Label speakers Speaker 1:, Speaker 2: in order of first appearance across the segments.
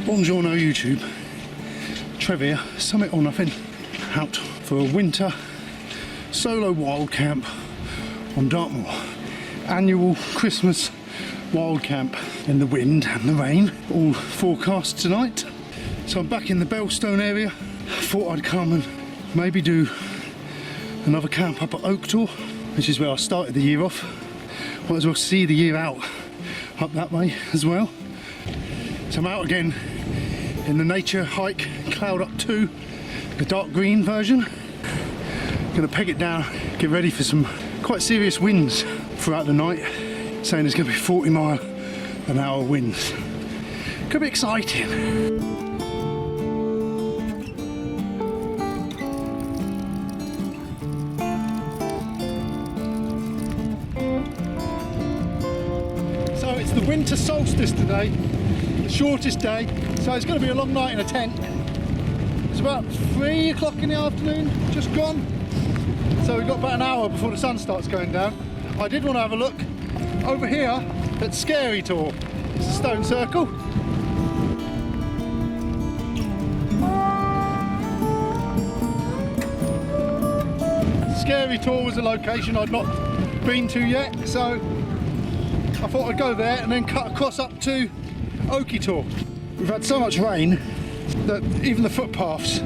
Speaker 1: Buongiorno YouTube, Trev here, summit or nothing, out for a winter solo wild camp on Dartmoor. Annual Christmas wild camp in the wind and the rain, all forecast tonight. So I'm back in the Bellstone area. Thought I'd come and maybe do another camp up at Oke Tor, which is where I started the year off. Might as well see the year out up that way as well. So I'm out again in the Naturehike Cloud Up 2, the dark green version. Gonna peg it down, get ready for some quite serious winds throughout the night, saying there's gonna be 40-mile-an-hour winds. Could be exciting. So it's the winter solstice today, the shortest day, so it's going to be a long night in a tent. It's about 3 o'clock in the afternoon, just gone. So we've got about an hour before the sun starts going down. I did want to have a look over here at Oke Tor. It's a stone circle. Oke Tor was a location I'd not been to yet, so I thought I'd go there and then cut across up to Oke Tor. We've had so much rain that even the footpaths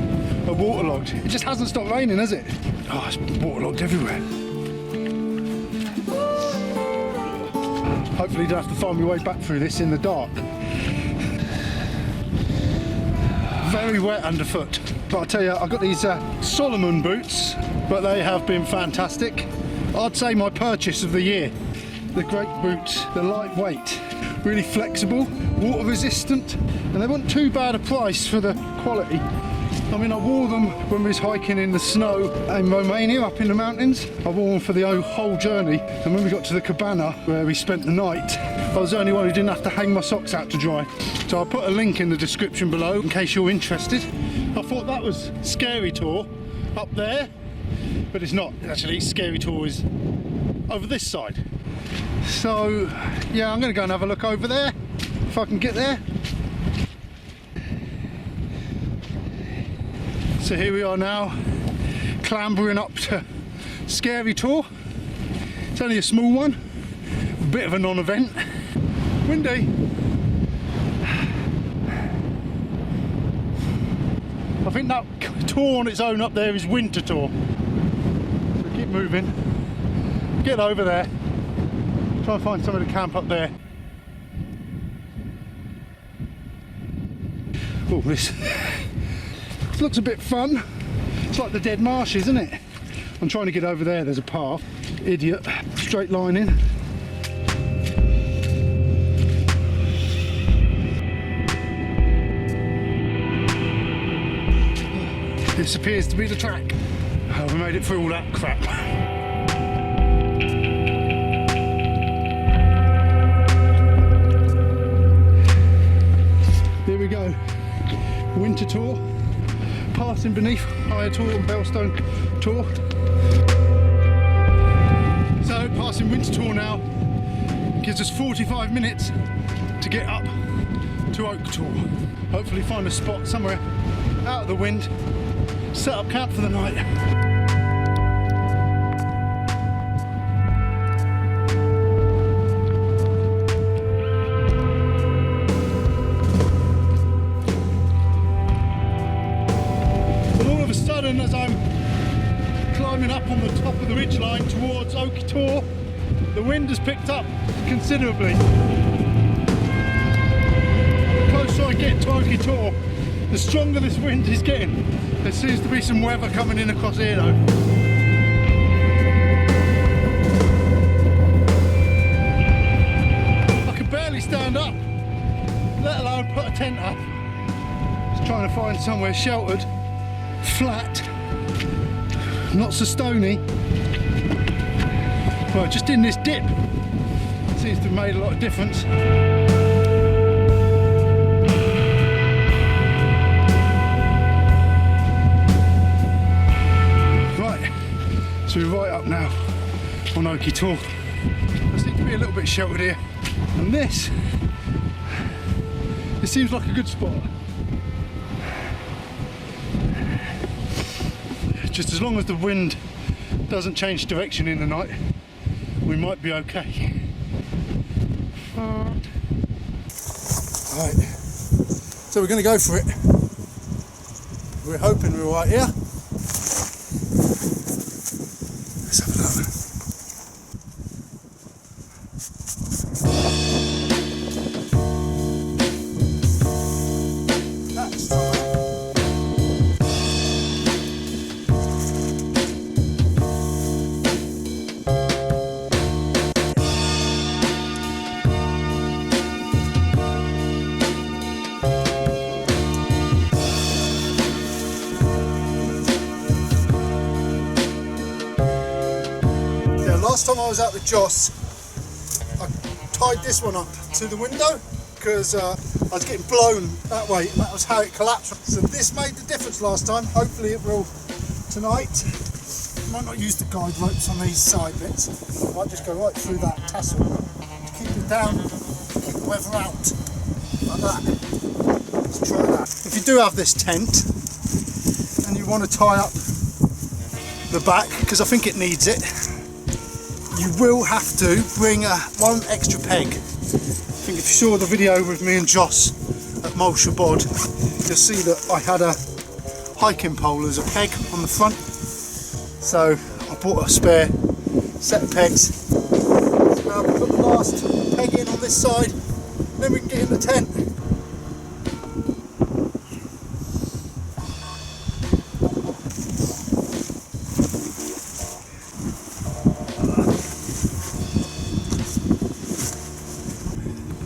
Speaker 1: are waterlogged. It just hasn't stopped raining, has it? Oh, it's waterlogged everywhere. Hopefully you don't have to find my way back through this in the dark. Very wet underfoot. But I tell you, I've got these Solomon boots, but they have been fantastic. I'd say my purchase of the year. They're great boots, they're lightweight, really flexible, water resistant, and they weren't too bad a price for the quality. I mean, I wore them when we was hiking in the snow in Romania up in the mountains. I wore them for the whole journey, and when we got to the cabana where we spent the night, I was the only one who didn't have to hang my socks out to dry. So I'll put a link in the description below in case you're interested. I thought that was Oke Tor up there, but it's not. Actually, Oke Tor is over this side. So yeah, I'm going to go and have a look over there if I can get there. So here we are now, clambering up to Oke Tor. It's only a small one, a bit of a non-event. Windy. I think that tour on its own up there is winter tour. So keep moving, get over there. Try and find somewhere to camp up there. Oh, this looks a bit fun. It's like the dead marsh, isn't it? I'm trying to get over there, there's a path. Idiot. Straight line in. This appears to be the track. Oh, we made it through all that crap. Here we go, winter tour, passing beneath Higher Tor and Bellstone Tor. So passing winter tour now, gives us 45 minutes to get up to Oke Tor. Hopefully find a spot somewhere out of the wind, set up camp for the night. As I'm climbing up on the top of the ridgeline towards Oke Tor, the wind has picked up considerably. The closer I get to Oke Tor, the stronger this wind is getting. There seems to be some weather coming in across here though. I can barely stand up, let alone put a tent up. Just trying to find somewhere sheltered. Flat, not so stony. Well, just in this dip, seems to have made a lot of difference. Right, so we're right up now on Oke Tor. I seem to be a little bit sheltered here, and this It seems like a good spot. Just as long as the wind doesn't change direction in the night, we might be okay. Right, so we're going to go for it. We're hoping we're right here. Let's have a look. That's right. Last time I was out with Joss, I tied this one up to the window because I was getting blown that way, and that was how it collapsed. So this made the difference last time. Hopefully it will tonight. Might not use the guide ropes on these side bits. I might just go right through that tassel, keep it down, keep the weather out, like that. Let's try that. If you do have this tent and you want to tie up the back, because I think it needs it, you will have to bring one extra peg. I think if you saw the video with me and Joss at Mulshire Bod, you'll see that I had a hiking pole as a peg on the front. So I bought a spare set of pegs. So now we put the last peg in on this side, then we can get in the tent.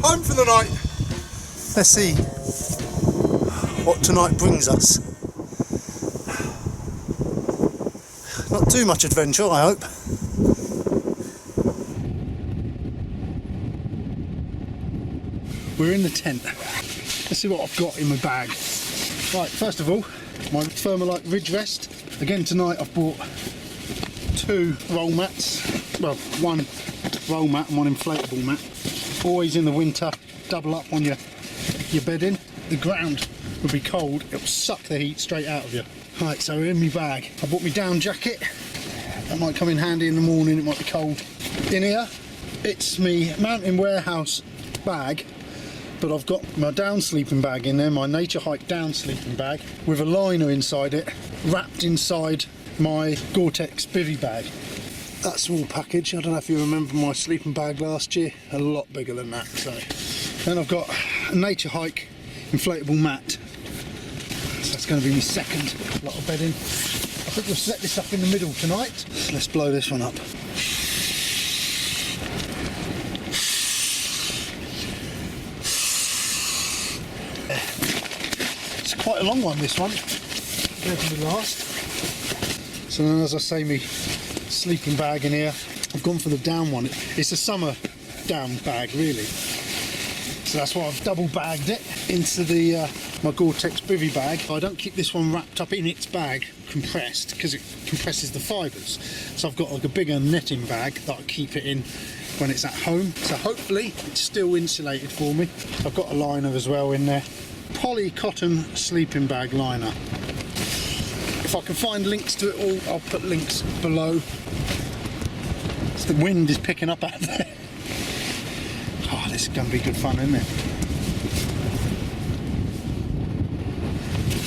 Speaker 1: Home for the night. Let's see what tonight brings us. Not too much adventure, I hope. We're in the tent. Let's see what I've got in my bag. Right, first of all, my Thermalite Ridge Vest. Again tonight I've bought 2 roll mats. Well, 1 roll mat and 1 inflatable mat. Always in the winter, double up on your bedding. The ground will be cold, it will suck the heat straight out of you. Right, so in my bag, I bought my down jacket. That might come in handy in the morning, it might be cold. In here, it's my Mountain Warehouse bag, but I've got my down sleeping bag in there, my Naturehike down sleeping bag, with a liner inside it, wrapped inside my Gore-Tex bivvy bag. That's all package. I don't know if you remember my sleeping bag last year, a lot bigger than that. So then I've got a Naturehike inflatable mat. So that's going to be my second lot of bedding. I think we'll set this up in the middle tonight. Let's blow this one up. It's quite a long one, this one, compared to the last. So then, as I say, me sleeping bag in here, I've gone for the down one. It's a summer down bag really, so that's why I've double bagged it into the my Gore-Tex bivvy bag. I don't keep this one wrapped up in its bag compressed because it compresses the fibres, so I've got like a bigger netting bag that I keep it in when it's at home, so hopefully it's still insulated for me. I've got a liner as well in there, poly cotton sleeping bag liner. If I can find links to it all, I'll put links below. The wind is picking up out there. Oh, this is going to be good fun, isn't it?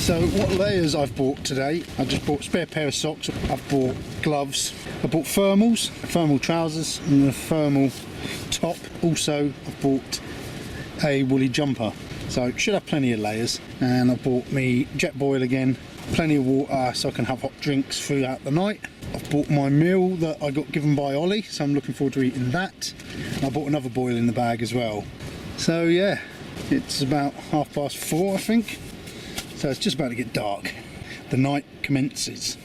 Speaker 1: So what layers I've bought today, I've just bought a spare pair of socks, I've bought gloves, I bought thermal trousers and a thermal top. Also I've bought a woolly jumper, so should have plenty of layers. And I bought me jet boil again, plenty of water so I can have hot drinks throughout the night. I've bought my meal that I got given by Ollie, so I'm looking forward to eating that. And I bought another boil in the bag as well. So yeah, it's about 4:30 I think. So it's just about to get dark. The night commences.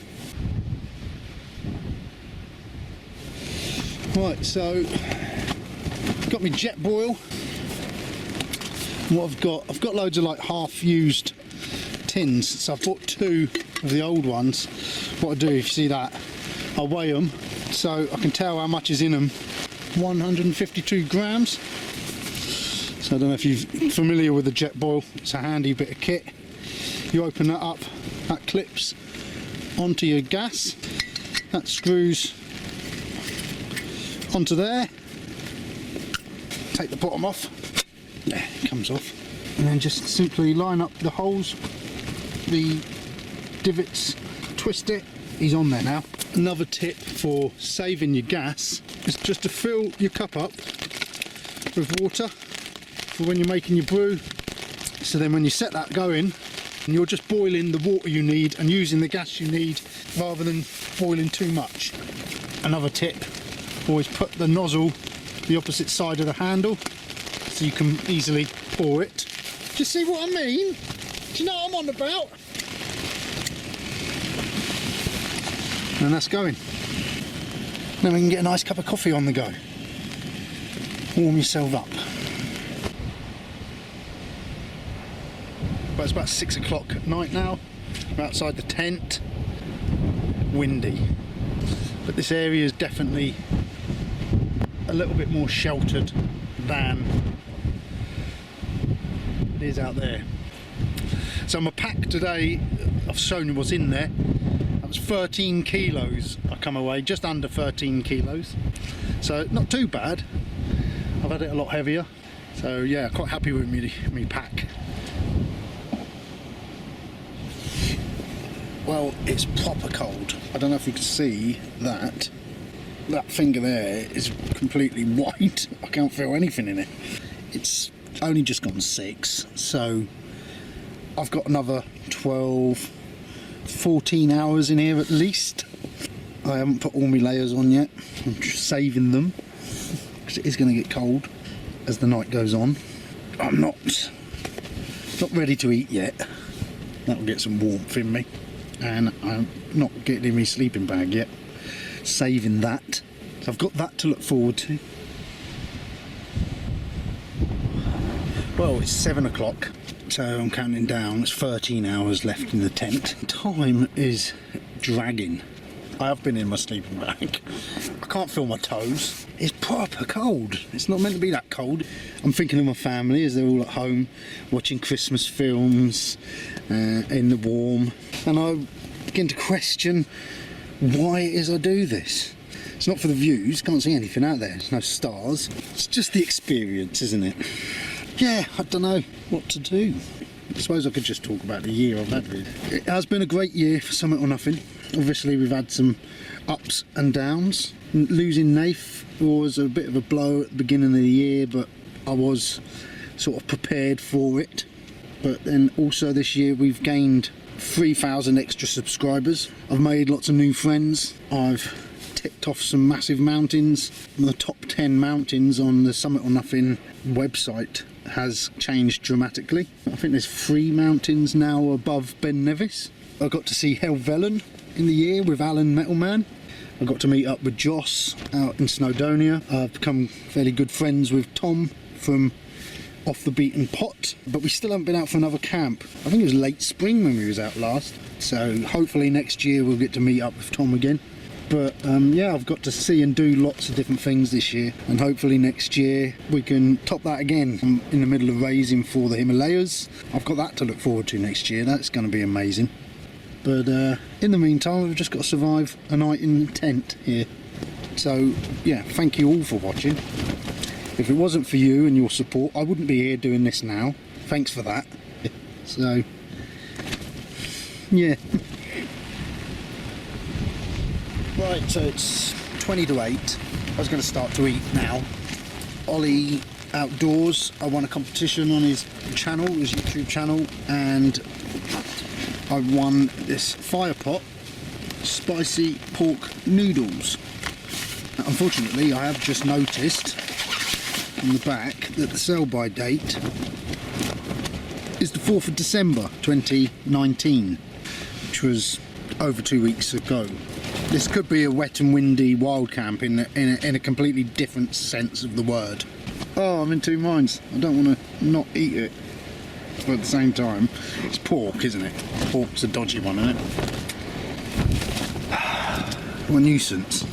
Speaker 1: Right, so got my jet boil. What I've got loads of like half-used tins, so I've bought 2 of the old ones. What I do, if you see that, I weigh them so I can tell how much is in them. 152 grams. So So I don't know if you're familiar with the jet boil. It's a handy bit of kit. You open that up, that clips onto your gas, that screws onto there. Take the bottom off, there, it comes off, and then just simply line up the holes, the divots, twist it. He's on there now. Another tip for saving your gas is just to fill your cup up with water for when you're making your brew, so then when you set that going, and you're just boiling the water you need and using the gas you need rather than boiling too much. Another tip, always put the nozzle the opposite side of the handle so you can easily pour it. Do you see what I mean? Do you know what I'm on about? And that's going. Now we can get a nice cup of coffee on the go. Warm yourself up. But it's about 6 o'clock at night now. We're outside the tent. Windy. But this area is definitely a little bit more sheltered than it is out there. So my pack today, I've shown you what's in there. That was 13 kilos I come away, just under 13 kilos. So not too bad. I've had it a lot heavier. So yeah, quite happy with me pack. Well, it's proper cold. I don't know if you can see that. That finger there is completely white. I can't feel anything in it. It's only just gone 6, so I've got another 12, 14 hours in here at least. I haven't put all my layers on yet. I'm just saving them because it is going to get cold as the night goes on. I'm not ready to eat yet. That'll get some warmth in me. And I'm not getting in my sleeping bag yet. Saving that. So I've got that to look forward to. Well, it's 7 o'clock, so I'm counting down. It's 13 hours left in the tent. Time is dragging. I have been in my sleeping bag. I can't feel my toes. It's proper cold. It's not meant to be that cold. I'm thinking of my family as they're all at home watching Christmas films in the warm, and I begin to question why it is I do this. It's not for the views, can't see anything out there, there's no stars. It's just the experience, isn't it? Yeah, I don't know what to do. I suppose I could just talk about the year I've had really. It has been a great year for Summit or Nothing. Obviously we've had some ups and downs. Losing Nath was a bit of a blow at the beginning of the year, but I was sort of prepared for it. But then also this year we've gained 3,000 extra subscribers. I've made lots of new friends. I've ticked off some massive mountains. The top 10 mountains on the Summit or Nothing website has changed dramatically. I think there's 3 mountains now above Ben Nevis. I got to see Helvellyn in the year with Alan Metalman. I got to meet up with Joss out in Snowdonia. I've become fairly good friends with Tom from Off the Beaten Pot, but we still haven't been out for another camp. I think it was late spring when we was out last, so hopefully next year we'll get to meet up with Tom again. But yeah, I've got to see and do lots of different things this year, and hopefully next year we can top that again. I'm in the middle of raising for the Himalayas. I've got that to look forward to next year. That's going to be amazing. But in the meantime, we've just got to survive a night in the tent here. So yeah, thank you all for watching. If it wasn't for you and your support, I wouldn't be here doing this now. Thanks for that. So yeah. Right, so it's 20 to 8. I was going to start to eat now. Ollie Outdoors, I won a competition on his channel, his YouTube channel, and I won this fire pot spicy pork noodles. Now, unfortunately, I have just noticed on the back that the sell-by date is the 4th of December 2019, which was over 2 weeks ago. This could be a wet and windy wild camp in a completely different sense of the word. Oh, I'm in two minds. I don't want to not eat it, but at the same time, it's pork, isn't it? Pork's a dodgy one, isn't it? What a nuisance.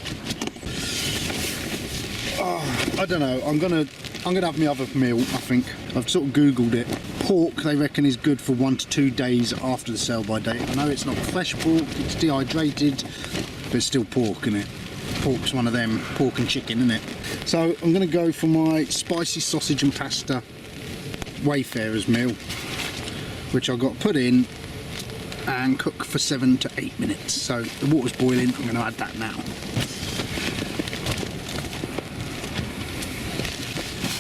Speaker 1: Oh, I don't know. I'm going to I'm going to have my other meal, I think. I've sort of Googled it. Pork, they reckon, is good for 1 to 2 days after the sell-by date. I know it's not fresh pork, it's dehydrated, but it's still pork, isn't it? Pork's one of them, pork and chicken, isn't it? So I'm going to go for my spicy sausage and pasta Wayfarer's meal, which I've got to put in and cook for 7 to 8 minutes. So the water's boiling, I'm going to add that now.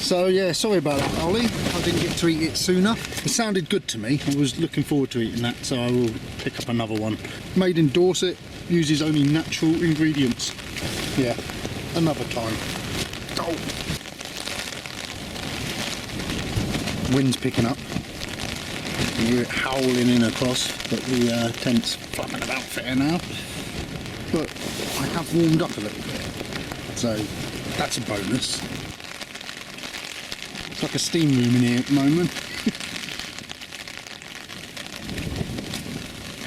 Speaker 1: So yeah, sorry about that, Ollie. I didn't get to eat it sooner. It sounded good to me. I was looking forward to eating that, so I will pick up another one. Made in Dorset, uses only natural ingredients. Yeah, another time. Oh. Wind's picking up. You hear it howling in across, but the tent's flapping about fair now. But I have warmed up a little bit, so that's a bonus. It's like a steam room in here at the moment.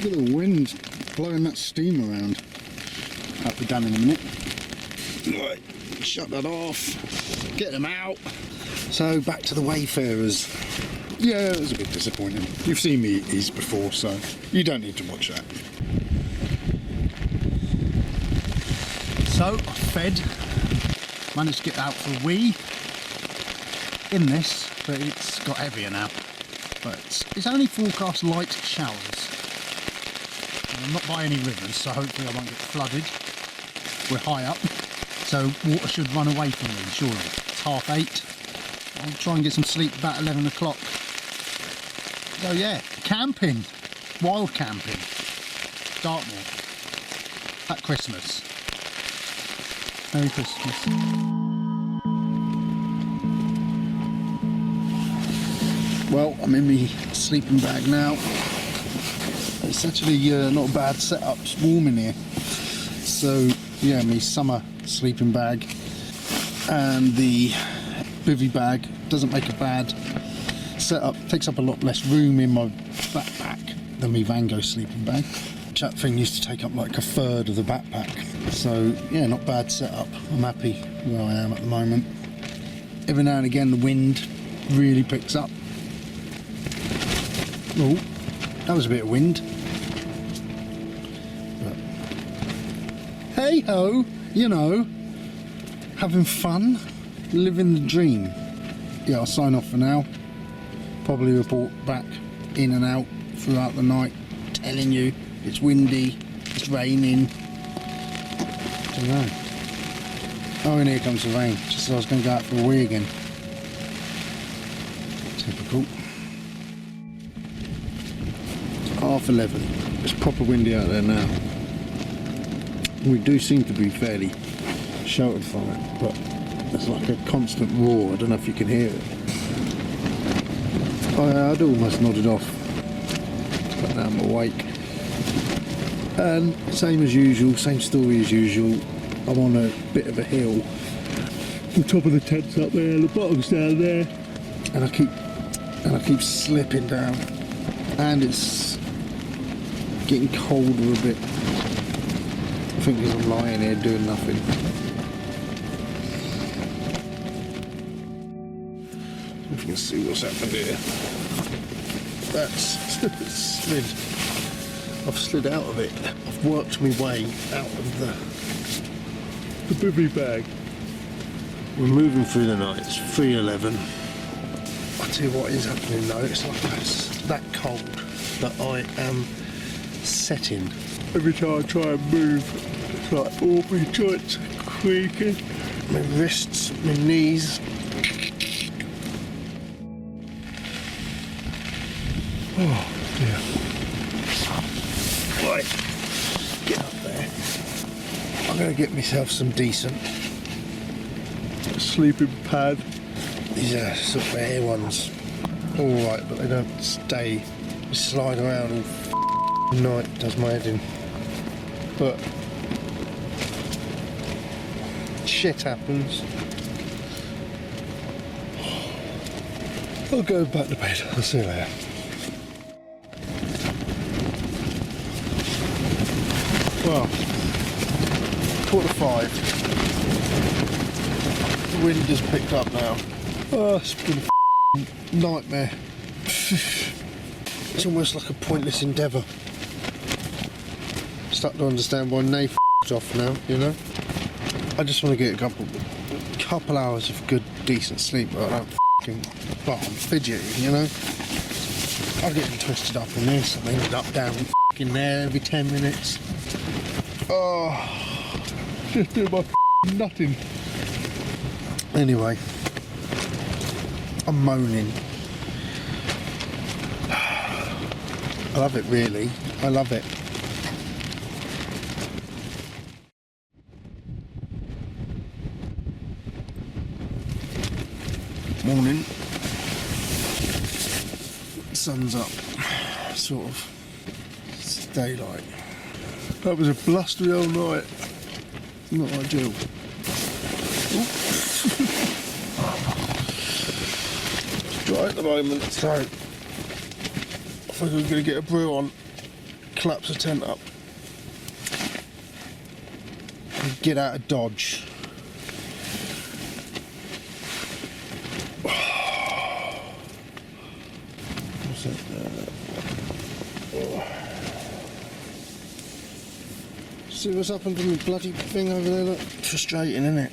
Speaker 1: Look at the wind blowing that steam around. That'll be done in a minute. Right, shut that off. Get them out. So back to the Wayfarers. Yeah, it was a bit disappointing. You've seen me eat these before, so you don't need to watch that. So I fed. Managed to get out for a wee. In this, but it's got heavier now. But it's only forecast light showers. And I'm not by any rivers, so hopefully I won't get flooded. We're high up, so water should run away from me, surely. It's 8:30. I'll try and get some sleep about 11 o'clock. So yeah, camping. Wild camping. Dartmoor. At Christmas. Merry Christmas. Well, I'm in my sleeping bag now. It's actually not a bad setup, it's warm in here. So yeah, my summer sleeping bag and the bivvy bag doesn't make a bad setup. Takes up a lot less room in my backpack than my Van Gogh sleeping bag. That thing used to take up like 1/3 of the backpack. So yeah, not bad setup. I'm happy where I am at the moment. Every now and again the wind really picks up. Oh, that was a bit of wind. But hey ho, you know, having fun, living the dream. Yeah, I'll sign off for now. Probably report back in and out throughout the night, telling you it's windy, it's raining. I don't know. Oh, and here comes the rain. Just as I was going to go out for a wee again. Typical. 11:30. It's proper windy out there now. We do seem to be fairly sheltered from it, but it's like a constant roar. I don't know if you can hear it. I'd almost nodded off, but now I'm awake. And same as usual, same story as usual. I'm on a bit of a hill. The top of the tent's up there, the bottom's down there, and I keep slipping down, and it's getting colder a bit. I think because I'm lying here doing nothing. If you can see what's happened here. That's slid. I've slid out of it. I've worked my way out of the bivvy bag. We're moving through the night. It's 3:11. I'll tell you what is happening though. It's like it's that cold that I am setting. Every time I try and move, it's like all my joints are creaking. My wrists, my knees. Oh dear. Right, get up there. I'm going to get myself some decent sleeping pad. These are sort of air ones. Alright, but they don't stay. They slide around all night, does my head in. But shit happens. I'll go back to bed. I'll see you later. Well, 4:45. The wind has picked up now. Oh, it's been a nightmare. It's almost like a pointless endeavour. Start to understand why Nay off now, you know. I just want to get a couple hours of good, decent sleep where I don't I'm fidgety, you know. I'm getting twisted up in this. I'm ended up down there every 10 minutes. Oh, just do my nutting. Anyway, I'm moaning. I love it, really. I love it. Morning. Sun's up. Sort of. It's daylight. That was a blustery old night. Not ideal. Dry at the moment, so I think we're going to get a brew on, collapse the tent up, and get out of Dodge. What's that? See what's happened to the bloody thing over there? Look, frustrating, isn't it?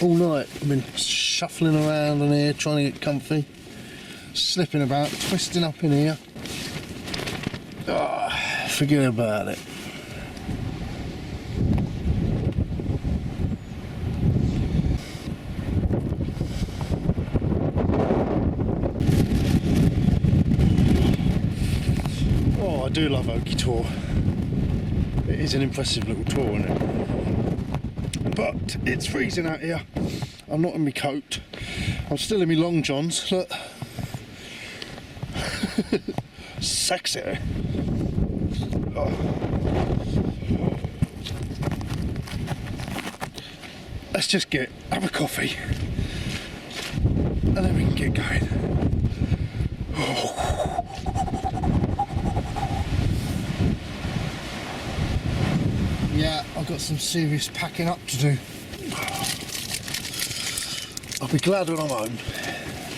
Speaker 1: All night I've been shuffling around on here trying to get comfy, slipping about, twisting up in here. Oh, forget about it. Oh, I do love Oke Tor. It is an impressive little tour, isn't it? But it's freezing out here. I'm not in my coat. I'm still in my long johns. Look. Sexy. Oh. Let's just have a coffee and then we can get going. Oh. Yeah, I've got some serious packing up to do. I'll be glad when I'm home,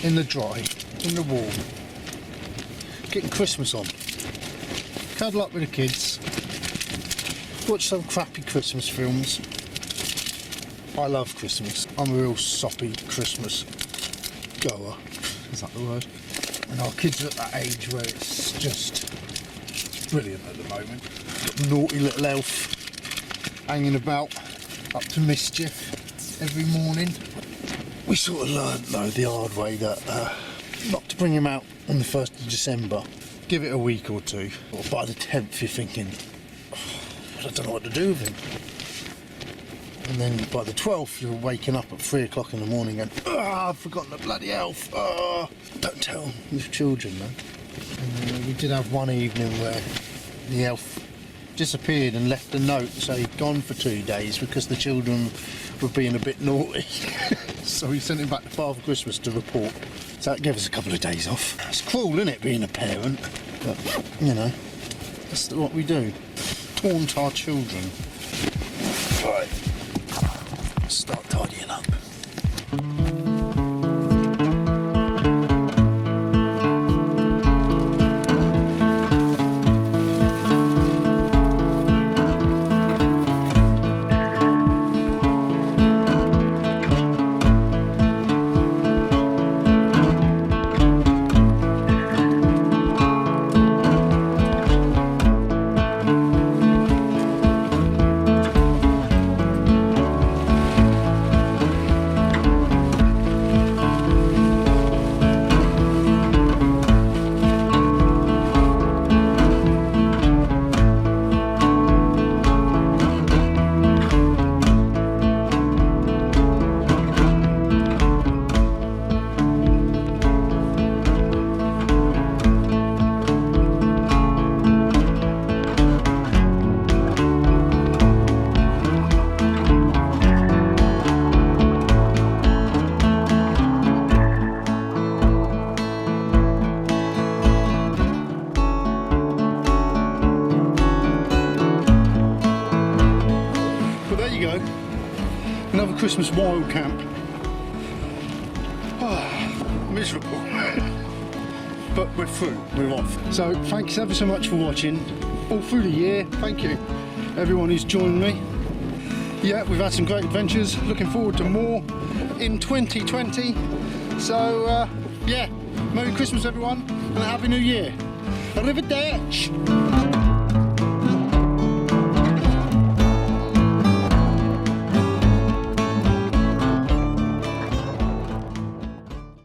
Speaker 1: in the dry, in the warm, getting Christmas on. Cuddle up with the kids, watch some crappy Christmas films. I love Christmas. I'm a real soppy Christmas goer. Is that the word? And our kids are at that age where it's just brilliant at the moment. Got the naughty little elf hanging about, up to mischief every morning. We sort of learned though the hard way that not to bring him out on the 1st of December. Give it a week or two, or by the 10th you're thinking, oh, I don't know what to do with him. And then by the 12th you're waking up at 3 o'clock in the morning and I've forgotten the bloody elf. Don't tell your children, man. And, we did have one evening where the elf disappeared and left a note saying gone for 2 days because the children were being a bit naughty. So we sent him back to Father Christmas to report. So that gave us a couple of days off. It's cruel, isn't it, being a parent? But, you know, that's what we do. Taunt our children. Right. Start tidying up. Another Christmas wild camp. Oh, miserable. But we're through, we're off. So thanks ever so much for watching all through the year. Thank you everyone who's joined me. Yeah, we've had some great adventures, looking forward to more in 2020. So yeah, Merry Christmas everyone and a Happy New Year. Arrivederci.